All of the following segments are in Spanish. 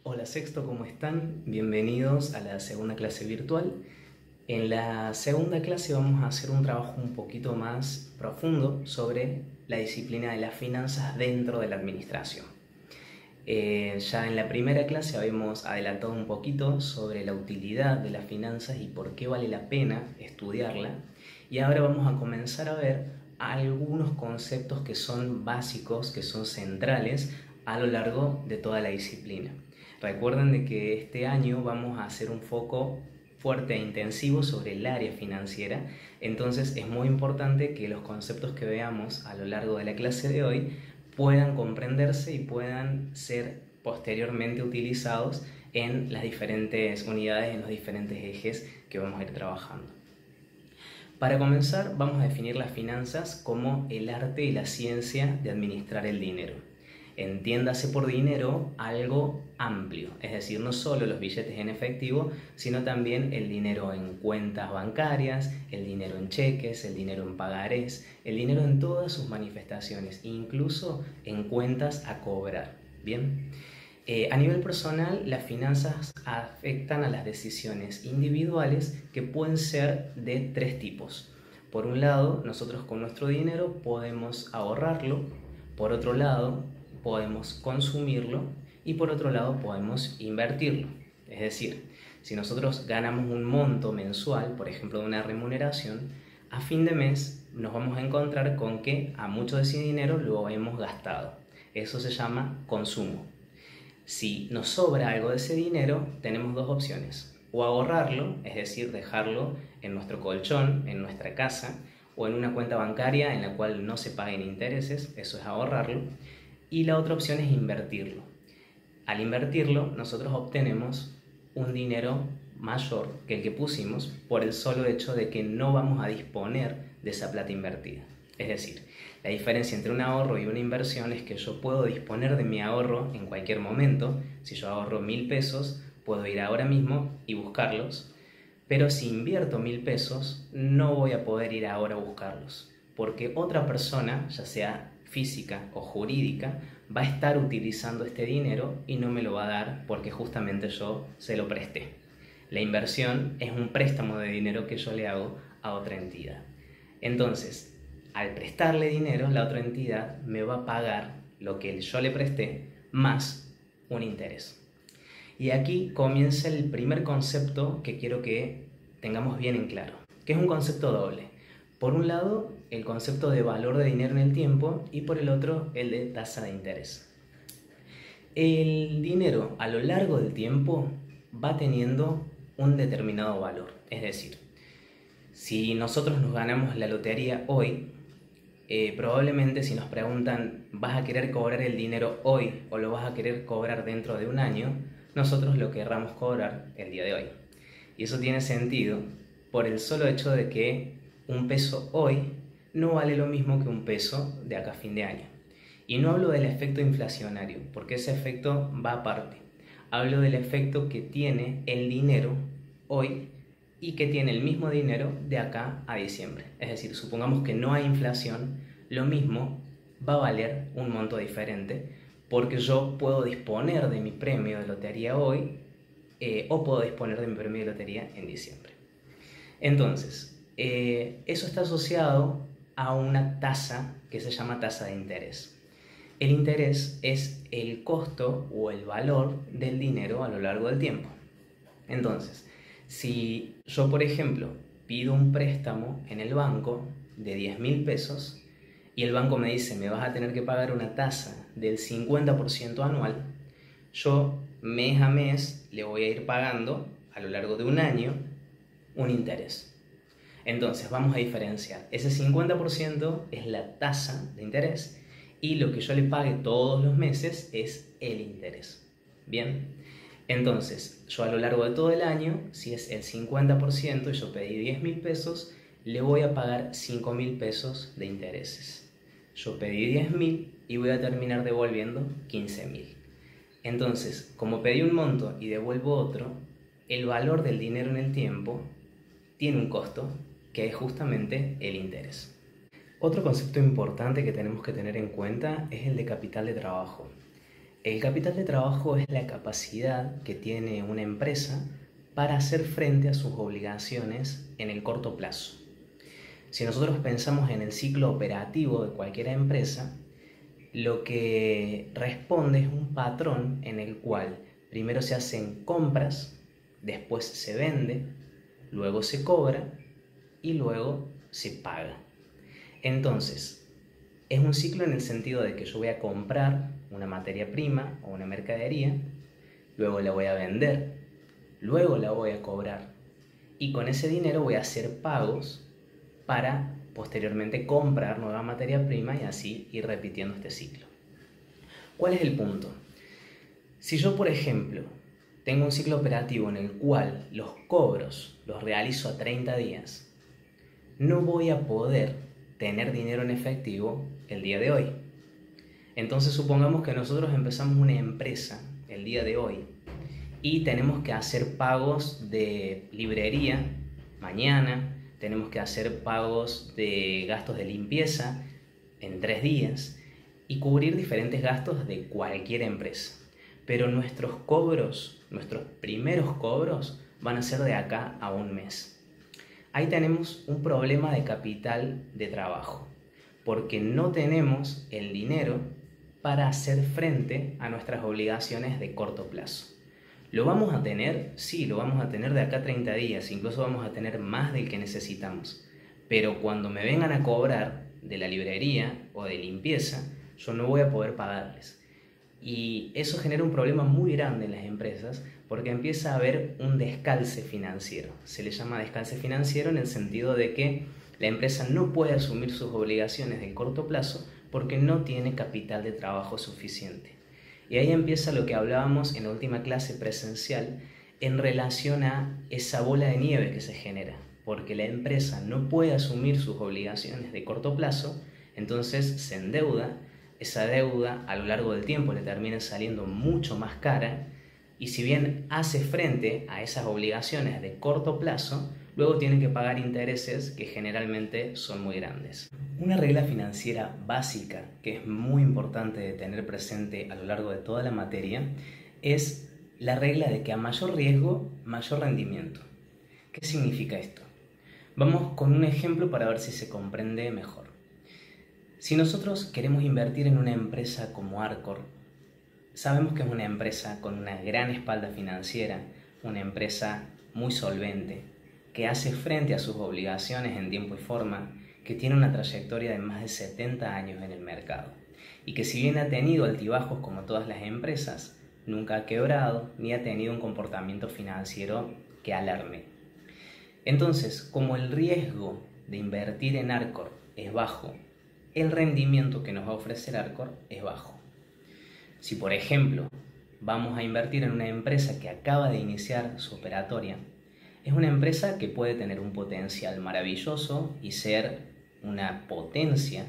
Hola Sexto, ¿cómo están? Bienvenidos a la segunda clase virtual. En la segunda clase vamos a hacer un trabajo un poquito más profundo sobre la disciplina de las finanzas dentro de la administración. Ya en la primera clase habíamos adelantado un poquito sobre la utilidad de las finanzas y por qué vale la pena estudiarla. Y ahora vamos a comenzar a ver algunos conceptos que son básicos, que son centrales a lo largo de toda la disciplina. Recuerden de que este año vamos a hacer un foco fuerte e intensivo sobre el área financiera, entonces es muy importante que los conceptos que veamos a lo largo de la clase de hoy puedan comprenderse y puedan ser posteriormente utilizados en las diferentes unidades, en los diferentes ejes que vamos a ir trabajando. Para comenzar, vamos a definir las finanzas como el arte y la ciencia de administrar el dinero. Entiéndase por dinero algo amplio, es decir, no solo los billetes en efectivo, sino también el dinero en cuentas bancarias, el dinero en cheques, el dinero en pagarés, el dinero en todas sus manifestaciones, incluso en cuentas a cobrar. Bien. A nivel personal, las finanzas afectan a las decisiones individuales que pueden ser de tres tipos. Por un lado, nosotros con nuestro dinero podemos ahorrarlo, por otro lado, podemos consumirlo y por otro lado podemos invertirlo. Es decir, si nosotros ganamos un monto mensual, por ejemplo de una remuneración, a fin de mes nos vamos a encontrar con que a mucho de ese dinero lo hemos gastado. Eso se llama consumo. Si nos sobra algo de ese dinero, tenemos dos opciones. O ahorrarlo, es decir, dejarlo en nuestro colchón, en nuestra casa, o en una cuenta bancaria en la cual no se paguen intereses, eso es ahorrarlo. Y la otra opción es invertirlo. Al invertirlo, nosotros obtenemos un dinero mayor que el que pusimos por el solo hecho de que no vamos a disponer de esa plata invertida. Es decir, la diferencia entre un ahorro y una inversión es que yo puedo disponer de mi ahorro en cualquier momento. Si yo ahorro 1.000 pesos, puedo ir ahora mismo y buscarlos. Pero si invierto 1.000 pesos, no voy a poder ir ahora a buscarlos. Porque otra persona, ya sea física o jurídica, va a estar utilizando este dinero y no me lo va a dar porque justamente yo se lo presté. La inversión es un préstamo de dinero que yo le hago a otra entidad. Entonces, al prestarle dinero, la otra entidad me va a pagar lo que yo le presté más un interés. Y aquí comienza el primer concepto que quiero que tengamos bien en claro, que es un concepto doble. Por un lado, el concepto de valor de dinero en el tiempo y por el otro, el de tasa de interés. El dinero a lo largo del tiempo va teniendo un determinado valor. Es decir, si nosotros nos ganamos la lotería hoy, probablemente si nos preguntan, ¿vas a querer cobrar el dinero hoy o lo vas a querer cobrar dentro de un año? Nosotros lo querramos cobrar el día de hoy. Y eso tiene sentido por el solo hecho de que un peso hoy no vale lo mismo que un peso de acá a fin de año. Y no hablo del efecto inflacionario, porque ese efecto va aparte. Hablo del efecto que tiene el dinero hoy y que tiene el mismo dinero de acá a diciembre. Es decir, supongamos que no hay inflación, lo mismo va a valer un monto diferente porque yo puedo disponer de mi premio de lotería hoy o puedo disponer de mi premio de lotería en diciembre. Entonces, eso está asociado a una tasa que se llama tasa de interés. El interés es el costo o el valor del dinero a lo largo del tiempo. Entonces, si yo, por ejemplo, pido un préstamo en el banco de 10.000 pesos y el banco me dice me vas a tener que pagar una tasa del 50% anual, yo mes a mes le voy a ir pagando a lo largo de un año un interés. Entonces vamos a diferenciar. Ese 50% es la tasa de interés y lo que yo le pague todos los meses es el interés. Bien. Entonces, yo a lo largo de todo el año, si es el 50% y yo pedí 10.000 pesos, le voy a pagar 5.000 pesos de intereses. Yo pedí 10.000 y voy a terminar devolviendo 15.000. Entonces, como pedí un monto y devuelvo otro, el valor del dinero en el tiempo tiene un costo que es justamente el interés. Otro concepto importante que tenemos que tener en cuenta es el de capital de trabajo. El capital de trabajo es la capacidad que tiene una empresa para hacer frente a sus obligaciones en el corto plazo. Si nosotros pensamos en el ciclo operativo de cualquier empresa, lo que responde es un patrón en el cual primero se hacen compras, después se vende, luego se cobra y luego se paga. Entonces, es un ciclo en el sentido de que yo voy a comprar una materia prima o una mercadería, luego la voy a vender, luego la voy a cobrar y con ese dinero voy a hacer pagos para posteriormente comprar nueva materia prima y así ir repitiendo este ciclo. ¿Cuál es el punto? Si yo, por ejemplo, tengo un ciclo operativo en el cual los cobros los realizo a 30 días, no voy a poder tener dinero en efectivo el día de hoy. Entonces supongamos que nosotros empezamos una empresa el día de hoy y tenemos que hacer pagos de librería mañana, tenemos que hacer pagos de gastos de limpieza en 3 días y cubrir diferentes gastos de cualquier empresa. Pero nuestros cobros, nuestros primeros cobros van a ser de acá a un mes. Ahí tenemos un problema de capital de trabajo, porque no tenemos el dinero para hacer frente a nuestras obligaciones de corto plazo. ¿Lo vamos a tener? Sí, lo vamos a tener de acá a 30 días, incluso vamos a tener más del que necesitamos. Pero cuando me vengan a cobrar de la librería o de limpieza, yo no voy a poder pagarles. Y eso genera un problema muy grande en las empresas porque empieza a haber un descalce financiero. Se le llama descalce financiero en el sentido de que la empresa no puede asumir sus obligaciones de corto plazo porque no tiene capital de trabajo suficiente. Y ahí empieza lo que hablábamos en la última clase presencial en relación a esa bola de nieve que se genera, porque la empresa no puede asumir sus obligaciones de corto plazo, entonces se endeuda, esa deuda a lo largo del tiempo le termina saliendo mucho más cara y si bien hace frente a esas obligaciones de corto plazo, luego tiene que pagar intereses que generalmente son muy grandes. Una regla financiera básica que es muy importante de tener presente a lo largo de toda la materia es la regla de que a mayor riesgo, mayor rendimiento. ¿Qué significa esto? Vamos con un ejemplo para ver si se comprende mejor. Si nosotros queremos invertir en una empresa como Arcor, sabemos que es una empresa con una gran espalda financiera, una empresa muy solvente, que hace frente a sus obligaciones en tiempo y forma, que tiene una trayectoria de más de 70 años en el mercado y que si bien ha tenido altibajos como todas las empresas, nunca ha quebrado ni ha tenido un comportamiento financiero que alarme. Entonces, como el riesgo de invertir en Arcor es bajo, el rendimiento que nos va a ofrecer Arcor es bajo. Si por ejemplo vamos a invertir en una empresa que acaba de iniciar su operatoria, es una empresa que puede tener un potencial maravilloso y ser una potencia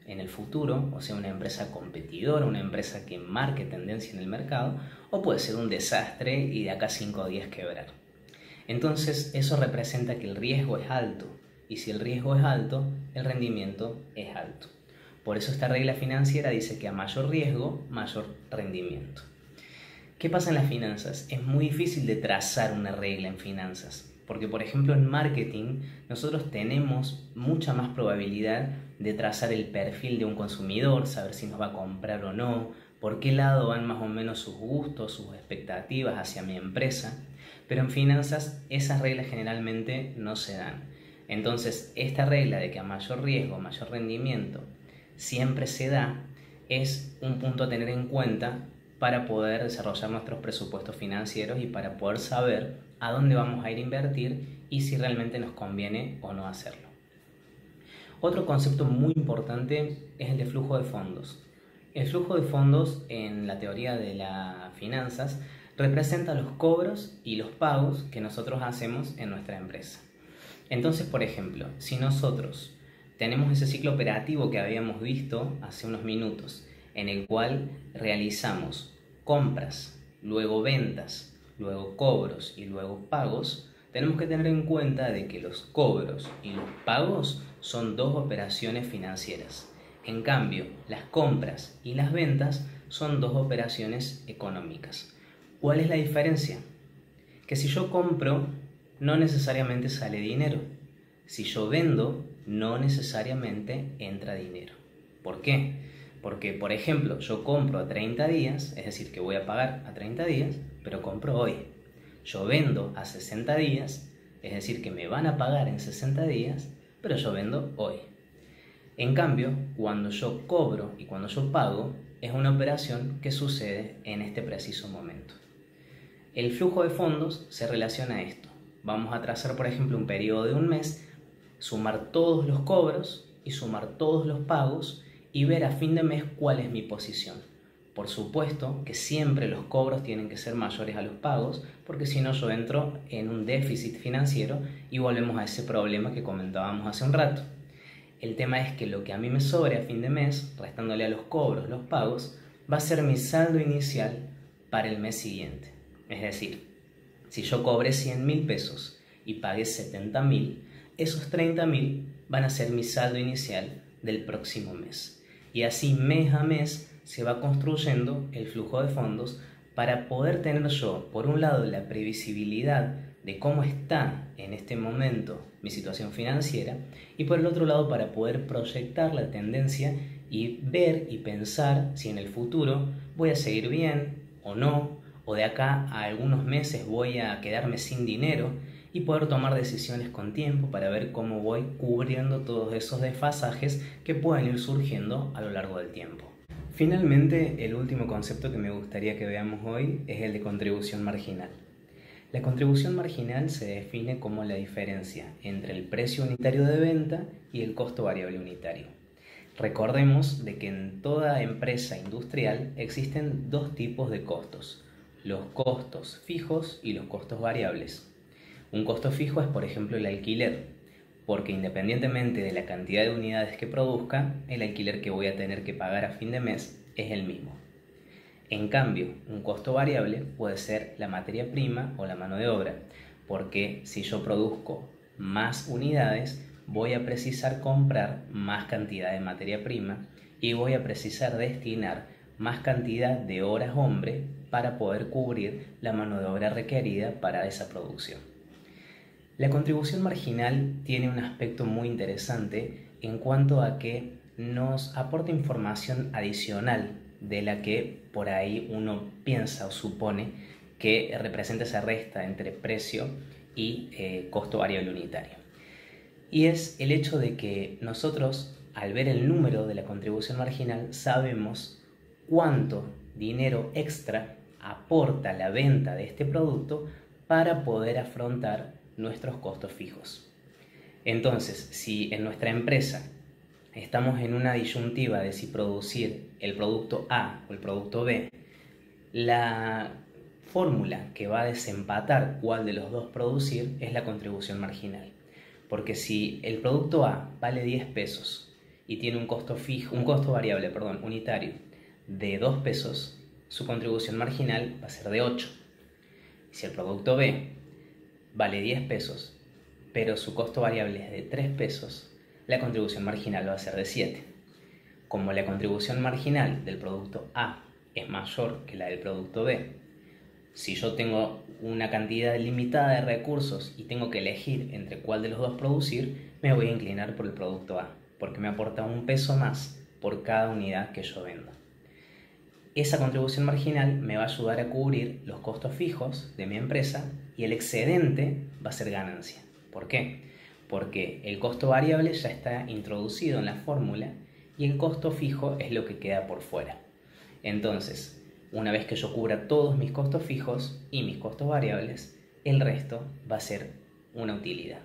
en el futuro, o sea, una empresa competidora, una empresa que marque tendencia en el mercado, o puede ser un desastre y de acá a 5 días quebrar. Entonces, eso representa que el riesgo es alto, y si el riesgo es alto, el rendimiento es alto. Por eso esta regla financiera dice que a mayor riesgo, mayor rendimiento. ¿Qué pasa en las finanzas? Es muy difícil de trazar una regla en finanzas, porque por ejemplo en marketing nosotros tenemos mucha más probabilidad de trazar el perfil de un consumidor, saber si nos va a comprar o no, por qué lado van más o menos sus gustos, sus expectativas hacia mi empresa, pero en finanzas esas reglas generalmente no se dan. Entonces esta regla de que a mayor riesgo, mayor rendimiento siempre se da es un punto a tener en cuenta para poder desarrollar nuestros presupuestos financieros y para poder saber a dónde vamos a ir a invertir y si realmente nos conviene o no hacerlo. Otro concepto muy importante es el de flujo de fondos. El flujo de fondos en la teoría de las finanzas representa los cobros y los pagos que nosotros hacemos en nuestra empresa. Entonces, por ejemplo, si nosotros tenemos ese ciclo operativo que habíamos visto hace unos minutos, en el cual realizamos compras, luego ventas, luego cobros y luego pagos, tenemos que tener en cuenta de que los cobros y los pagos son dos operaciones financieras. En cambio, las compras y las ventas son dos operaciones económicas. ¿Cuál es la diferencia? Que si yo compro, no necesariamente sale dinero. Si yo vendo, no necesariamente entra dinero. ¿Por qué? Porque, por ejemplo, yo compro a 30 días, es decir, que voy a pagar a 30 días, pero compro hoy. Yo vendo a 60 días, es decir, que me van a pagar en 60 días, pero yo vendo hoy. En cambio, cuando yo cobro y cuando yo pago, es una operación que sucede en este preciso momento. El flujo de fondos se relaciona a esto. Vamos a trazar, por ejemplo, un periodo de un mes, sumar todos los cobros y sumar todos los pagos y ver a fin de mes cuál es mi posición. Por supuesto que siempre los cobros tienen que ser mayores a los pagos, porque si no yo entro en un déficit financiero y volvemos a ese problema que comentábamos hace un rato. El tema es que lo que a mí me sobre a fin de mes, restándole a los cobros los pagos, va a ser mi saldo inicial para el mes siguiente. Es decir, si yo cobré 100.000 pesos y pagué 70.000, esos 30.000 van a ser mi saldo inicial del próximo mes. Y así mes a mes se va construyendo el flujo de fondos para poder tener yo, por un lado, la previsibilidad de cómo está en este momento mi situación financiera y por el otro lado para poder proyectar la tendencia y ver y pensar si en el futuro voy a seguir bien o no, o de acá a algunos meses voy a quedarme sin dinero y poder tomar decisiones con tiempo para ver cómo voy cubriendo todos esos desfasajes que pueden ir surgiendo a lo largo del tiempo. Finalmente, el último concepto que me gustaría que veamos hoy es el de contribución marginal. La contribución marginal se define como la diferencia entre el precio unitario de venta y el costo variable unitario. Recordemos de que en toda empresa industrial existen dos tipos de costos: los costos fijos y los costos variables. Un costo fijo es, por ejemplo, el alquiler, porque independientemente de la cantidad de unidades que produzca, el alquiler que voy a tener que pagar a fin de mes es el mismo. En cambio, un costo variable puede ser la materia prima o la mano de obra, porque si yo produzco más unidades, voy a precisar comprar más cantidad de materia prima y voy a precisar destinar más cantidad de horas hombre para poder cubrir la mano de obra requerida para esa producción. La contribución marginal tiene un aspecto muy interesante en cuanto a que nos aporta información adicional de la que por ahí uno piensa o supone que representa esa resta entre precio y costo variable unitario. Y es el hecho de que nosotros, al ver el número de la contribución marginal, sabemos cuánto dinero extra aporta la venta de este producto para poder afrontar nuestros costos fijos. Entonces, si en nuestra empresa estamos en una disyuntiva de si producir el producto A o el producto B, la fórmula que va a desempatar cuál de los dos producir es la contribución marginal. Porque si el producto A vale 10 pesos y tiene un costo variable, unitario de 2 pesos, su contribución marginal va a ser de 8. Si el producto B vale 10 pesos, pero su costo variable es de 3 pesos, la contribución marginal va a ser de 7. Como la contribución marginal del producto A es mayor que la del producto B, si yo tengo una cantidad limitada de recursos y tengo que elegir entre cuál de los dos producir, me voy a inclinar por el producto A, porque me aporta 1 peso más por cada unidad que yo vendo. Esa contribución marginal me va a ayudar a cubrir los costos fijos de mi empresa y el excedente va a ser ganancia. ¿Por qué? Porque el costo variable ya está introducido en la fórmula y el costo fijo es lo que queda por fuera. Entonces, una vez que yo cubra todos mis costos fijos y mis costos variables, el resto va a ser una utilidad.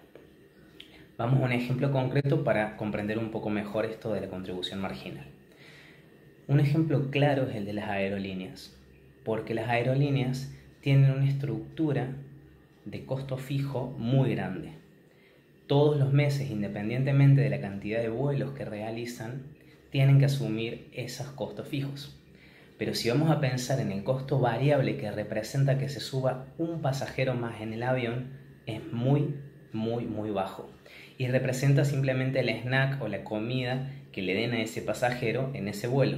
Vamos a un ejemplo concreto para comprender un poco mejor esto de la contribución marginal. Un ejemplo claro es el de las aerolíneas, porque las aerolíneas tienen una estructura de costo fijo muy grande. Todos los meses, independientemente de la cantidad de vuelos que realizan, tienen que asumir esos costos fijos. Pero si vamos a pensar en el costo variable que representa que se suba un pasajero más en el avión, es muy bajo. Y representa simplemente el snack o la comida que le den a ese pasajero en ese vuelo.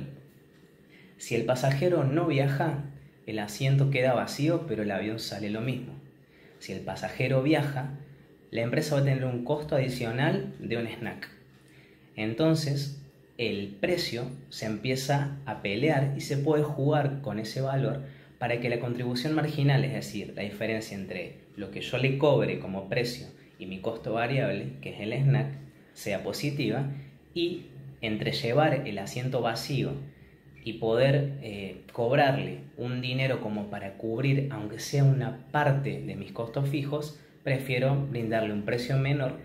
Si el pasajero no viaja, el asiento queda vacío, pero el avión sale lo mismo. Si el pasajero viaja, la empresa va a tener un costo adicional de un snack. Entonces, el precio se empieza a pelear y se puede jugar con ese valor para que la contribución marginal, es decir, la diferencia entre lo que yo le cobre como precio y mi costo variable, que es el snack, sea positiva, y entre llevar el asiento vacío y poder cobrarle un dinero como para cubrir, aunque sea una parte de mis costos fijos, prefiero brindarle un precio menor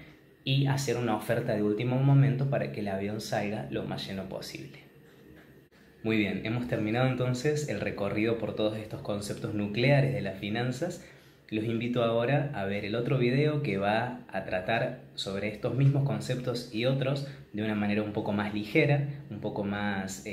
y hacer una oferta de último momento para que el avión salga lo más lleno posible. Muy bien, hemos terminado entonces el recorrido por todos estos conceptos nucleares de las finanzas. Los invito ahora a ver el otro video que va a tratar sobre estos mismos conceptos y otros de una manera un poco más ligera, un poco más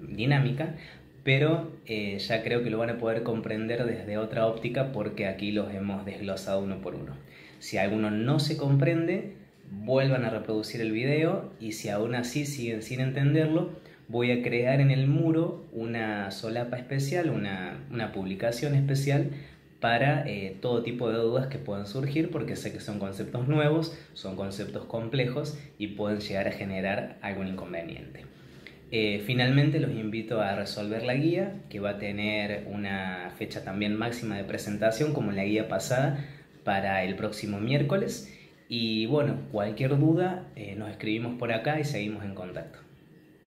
dinámica, pero ya creo que lo van a poder comprender desde otra óptica porque aquí los hemos desglosado uno por uno. Si alguno no se comprende, vuelvan a reproducir el video, y si aún así siguen sin entenderlo, voy a crear en el muro una solapa especial, una publicación especial para todo tipo de dudas que puedan surgir, porque sé que son conceptos nuevos, son conceptos complejos y pueden llegar a generar algún inconveniente. Finalmente los invito a resolver la guía, que va a tener una fecha también máxima de presentación como en la guía pasada, para el próximo miércoles. Y bueno, cualquier duda nos escribimos por acá y seguimos en contacto.